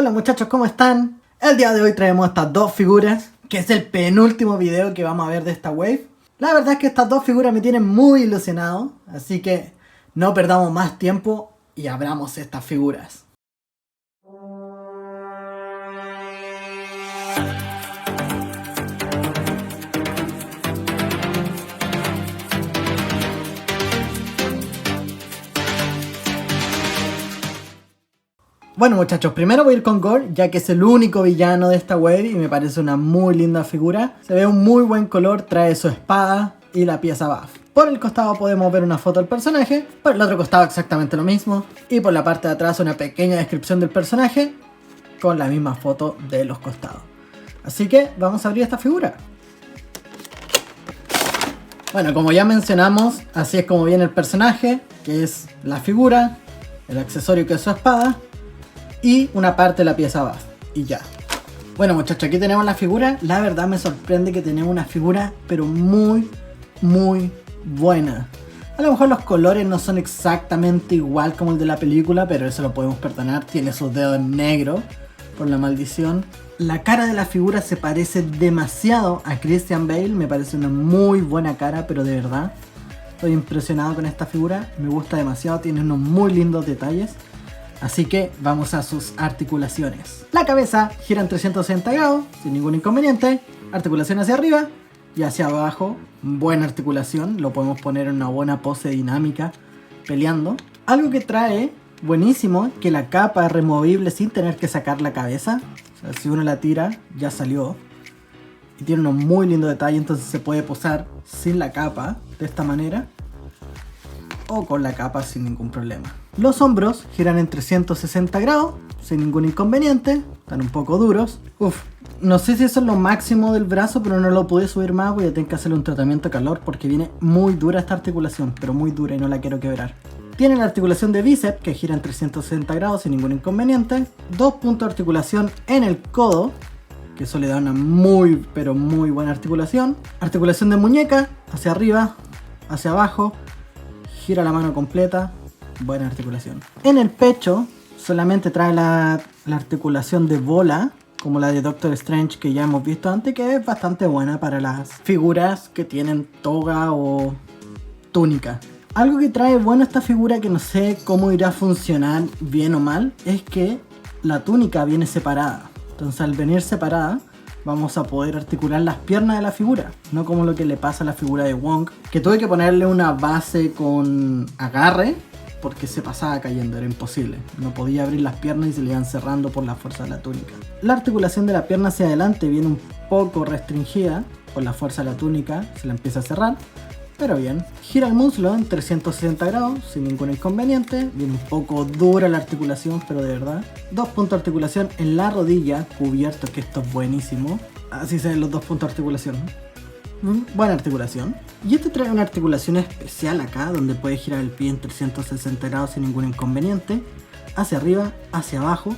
Hola muchachos, ¿cómo están? El día de hoy traemos estas dos figuras, que es el penúltimo video que vamos a ver de esta wave. La verdad es que estas dos figuras me tienen muy ilusionado, así que no perdamos más tiempo y abramos estas figuras. Bueno muchachos, primero voy a ir con Gore, ya que es el único villano de esta wave y me parece una muy linda figura. Se ve un muy buen color, trae su espada y la pieza buff. Por el costado podemos ver una foto del personaje, por el otro costado exactamente lo mismo, y por la parte de atrás una pequeña descripción del personaje con la misma foto de los costados. Así que vamos a abrir esta figura. Bueno, como ya mencionamos, así es como viene el personaje, que es la figura, el accesorio que es su espada, y una parte de la pieza buff, y ya. Bueno muchachos, aquí tenemos la figura. La verdad me sorprende que tenemos una figura, pero muy buena. A lo mejor los colores no son exactamente igual como el de la película, pero eso lo podemos perdonar. Tiene sus dedos negros por la maldición. La cara de la figura se parece demasiado a Christian Bale. Me parece una muy buena cara, pero de verdad estoy impresionado con esta figura. Me gusta demasiado, tiene unos muy lindos detalles. Así que vamos a sus articulaciones. La cabeza gira en 360 grados, sin ningún inconveniente. Articulación hacia arriba y hacia abajo. Buena articulación, lo podemos poner en una buena pose dinámica peleando. Algo que trae buenísimo, que la capa es removible sin tener que sacar la cabeza. O sea, si uno la tira, ya salió. Y tiene unos muy lindos detalles, entonces se puede posar sin la capa, de esta manera. O con la capa sin ningún problema. Los hombros giran en 360 grados, sin ningún inconveniente. Están un poco duros. No sé si eso es lo máximo del brazo, pero no lo pude subir más. Voy a tener que hacerle un tratamiento de calor porque viene muy dura esta articulación, pero muy dura y no la quiero quebrar. Tiene la articulación de bíceps que gira en 360 grados sin ningún inconveniente. 2 puntos de articulación en el codo, que eso le da una muy buena articulación. Articulación de muñeca, hacia arriba, hacia abajo. Gira la mano completa, buena articulación. En el pecho solamente trae la articulación de bola, como la de Doctor Strange que ya hemos visto antes, que es bastante buena para las figuras que tienen toga o túnica. Algo que trae bueno esta figura, que no sé cómo irá a funcionar bien o mal, es que la túnica viene separada. Entonces al venir separada vamos a poder articular las piernas de la figura, no como lo que le pasa a la figura de Wong, que tuve que ponerle una base con agarre porque se pasaba cayendo, era imposible. No podía abrir las piernas y se le iban cerrando por la fuerza de la túnica. La articulación de la pierna hacia adelante viene un poco restringida por la fuerza de la túnica, se la empieza a cerrar, pero bien. Gira el muslo en 360 grados sin ningún inconveniente. Viene un poco dura la articulación, pero de verdad. 2 puntos de articulación en la rodilla, cubierto, que esto es buenísimo. Así se ven los 2 puntos de articulación. Buena articulación. Y este trae una articulación especial acá, donde puede girar el pie en 360 grados sin ningún inconveniente. Hacia arriba, hacia abajo.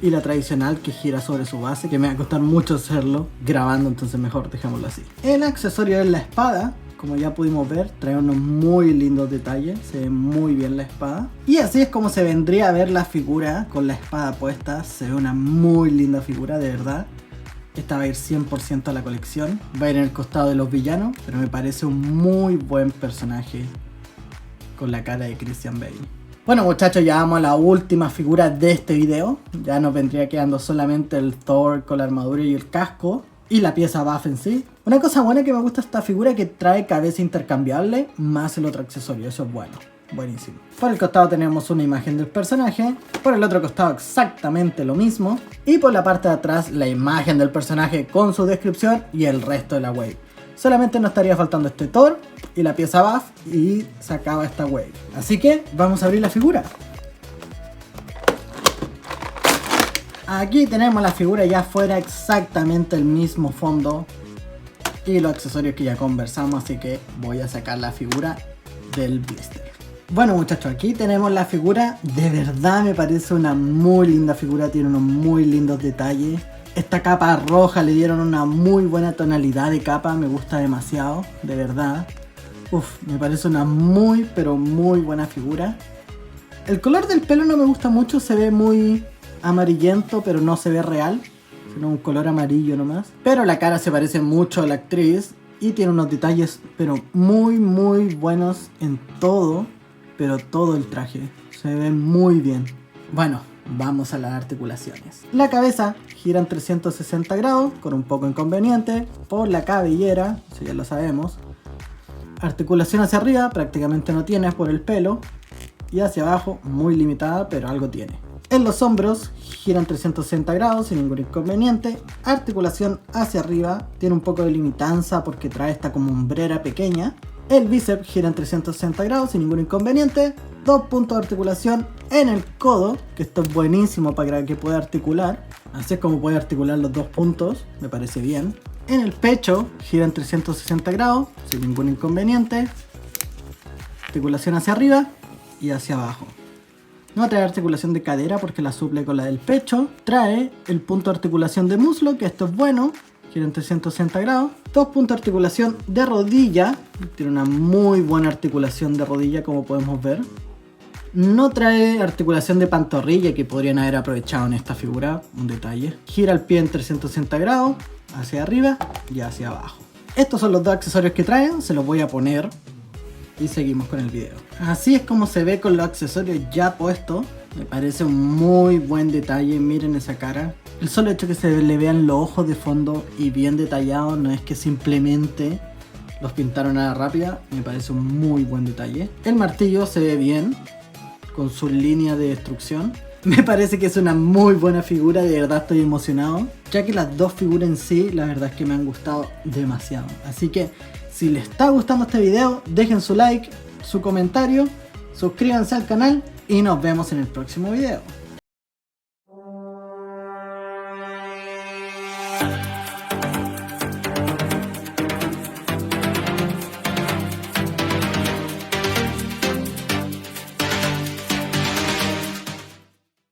Y la tradicional que gira sobre su base, que me va a costar mucho hacerlo grabando, entonces mejor dejémoslo así. El accesorio es la espada. Como ya pudimos ver, trae unos muy lindos detalles, se ve muy bien la espada. Y así es como se vendría a ver la figura con la espada puesta. Se ve una muy linda figura, de verdad. Esta va a ir 100% a la colección. Va a ir en el costado de los villanos, pero me parece un muy buen personaje con la cara de Christian Bale. Bueno muchachos, ya vamos a la última figura de este video. Ya nos vendría quedando solamente el Thor con la armadura y el casco. Y la pieza buff en sí. Una cosa buena que me gusta esta figura es que trae cabeza intercambiable más el otro accesorio. Eso es bueno, buenísimo. Por el costado tenemos una imagen del personaje. Por el otro costado exactamente lo mismo. Y por la parte de atrás la imagen del personaje con su descripción y el resto de la wave. Solamente nos estaría faltando este Thor y la pieza buff y se acaba esta wave. Así que vamos a abrir la figura. Aquí tenemos la figura ya fuera, exactamente el mismo fondo y los accesorios que ya conversamos, así que voy a sacar la figura del blister. Bueno muchachos, aquí tenemos la figura. De verdad me parece una muy linda figura, tiene unos muy lindos detalles. Esta capa roja le dieron una muy buena tonalidad de capa, me gusta demasiado, de verdad. Me parece una muy buena figura. El color del pelo no me gusta mucho, se ve muy amarillento, pero no se ve real, sino un color amarillo nomás. Pero la cara se parece mucho a la actriz y tiene unos detalles pero muy buenos en todo, pero todo el traje. Se ve muy bien. Bueno, vamos a las articulaciones. La cabeza gira en 360 grados, con un poco inconveniente por la cabellera, eso ya lo sabemos. Articulación hacia arriba prácticamente no tiene por el pelo, y hacia abajo muy limitada, pero algo tiene. En los hombros giran 360 grados sin ningún inconveniente. Articulación hacia arriba tiene un poco de limitanza porque trae esta como hombrera pequeña. El bíceps gira en 360 grados sin ningún inconveniente. 2 puntos de articulación en el codo, que esto es buenísimo para que pueda articular. Así es como puede articular los 2 puntos, me parece bien. En el pecho gira en 360 grados sin ningún inconveniente. Articulación hacia arriba y hacia abajo. No trae articulación de cadera porque la suple con la del pecho. Trae el punto de articulación de muslo, que esto es bueno, gira en 360 grados. 2 puntos de articulación de rodilla, tiene una muy buena articulación de rodilla como podemos ver. No trae articulación de pantorrilla que podrían haber aprovechado en esta figura, un detalle. Gira el pie en 360 grados, hacia arriba y hacia abajo. Estos son los 2 accesorios que traen, se los voy a poner. Y seguimos con el video. Así es como se ve con los accesorios ya puestos. Me parece un muy buen detalle. Miren esa cara. El solo hecho que se le vean los ojos de fondo y bien detallados, no es que simplemente los pintaron a la rápida. Me parece un muy buen detalle. El martillo se ve bien, con su línea de destrucción. Me parece que es una muy buena figura, de verdad estoy emocionado. Ya que las 2 figuras en sí, la verdad es que me han gustado demasiado. Así que si les está gustando este video, dejen su like, su comentario, suscríbanse al canal y nos vemos en el próximo video.